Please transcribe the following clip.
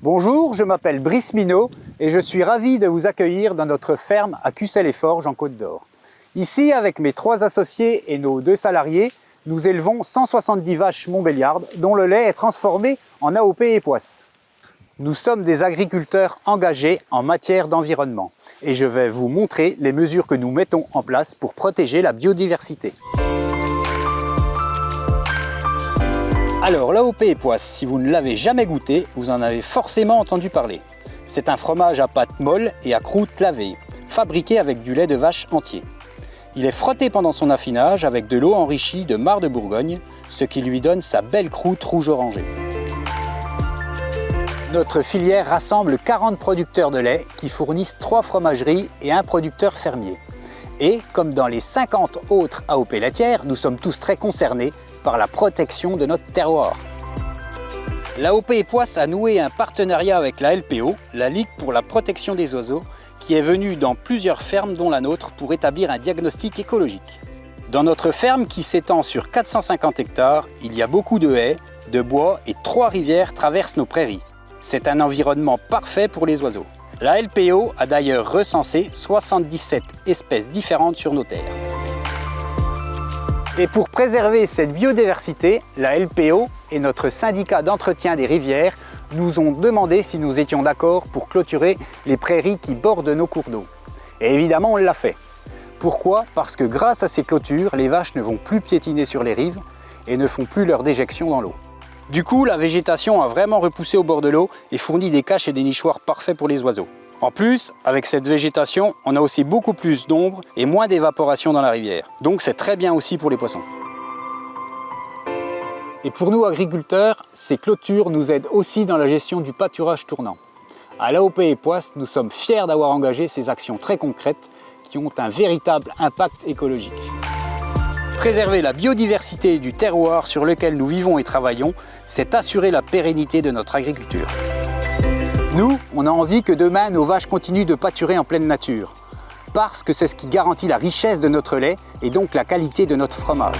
Bonjour, je m'appelle Brice Minot et je suis ravi de vous accueillir dans notre ferme à Cussey-les-Forges en Côte d'Or. Ici, avec mes 3 associés et nos 2 salariés, nous élevons 170 vaches montbéliardes dont le lait est transformé en AOP et poisse. Nous sommes des agriculteurs engagés en matière d'environnement et je vais vous montrer les mesures que nous mettons en place pour protéger la biodiversité. Alors l'AOP et poisse, si vous ne l'avez jamais goûté, vous en avez forcément entendu parler. C'est un fromage à pâte molle et à croûte lavée, fabriqué avec du lait de vache entier. Il est frotté pendant son affinage avec de l'eau enrichie de marc de Bourgogne, ce qui lui donne sa belle croûte rouge-orangée. Notre filière rassemble 40 producteurs de lait qui fournissent 3 fromageries et un producteur fermier. Et comme dans les 50 autres AOP laitières, nous sommes tous très concernés par la protection de notre terroir. L'AOP et poisse a noué un partenariat avec la LPO, la Ligue pour la protection des oiseaux, qui est venue dans plusieurs fermes dont la nôtre pour établir un diagnostic écologique. Dans notre ferme qui s'étend sur 450 hectares, il y a beaucoup de haies, de bois et 3 rivières traversent nos prairies. C'est un environnement parfait pour les oiseaux. La LPO a d'ailleurs recensé 77 espèces différentes sur nos terres. Et pour préserver cette biodiversité, la LPO et notre syndicat d'entretien des rivières nous ont demandé si nous étions d'accord pour clôturer les prairies qui bordent nos cours d'eau. Et évidemment, on l'a fait. Pourquoi? Parce que grâce à ces clôtures, les vaches ne vont plus piétiner sur les rives et ne font plus leur déjection dans l'eau. Du coup, la végétation a vraiment repoussé au bord de l'eau et fournit des caches et des nichoirs parfaits pour les oiseaux. En plus, avec cette végétation, on a aussi beaucoup plus d'ombre et moins d'évaporation dans la rivière. Donc c'est très bien aussi pour les poissons. Et pour nous agriculteurs, ces clôtures nous aident aussi dans la gestion du pâturage tournant. À l'AOP et poisse, nous sommes fiers d'avoir engagé ces actions très concrètes qui ont un véritable impact écologique. Préserver la biodiversité du terroir sur lequel nous vivons et travaillons, c'est assurer la pérennité de notre agriculture. Nous, on a envie que demain, nos vaches continuent de pâturer en pleine nature, parce que c'est ce qui garantit la richesse de notre lait et donc la qualité de notre fromage.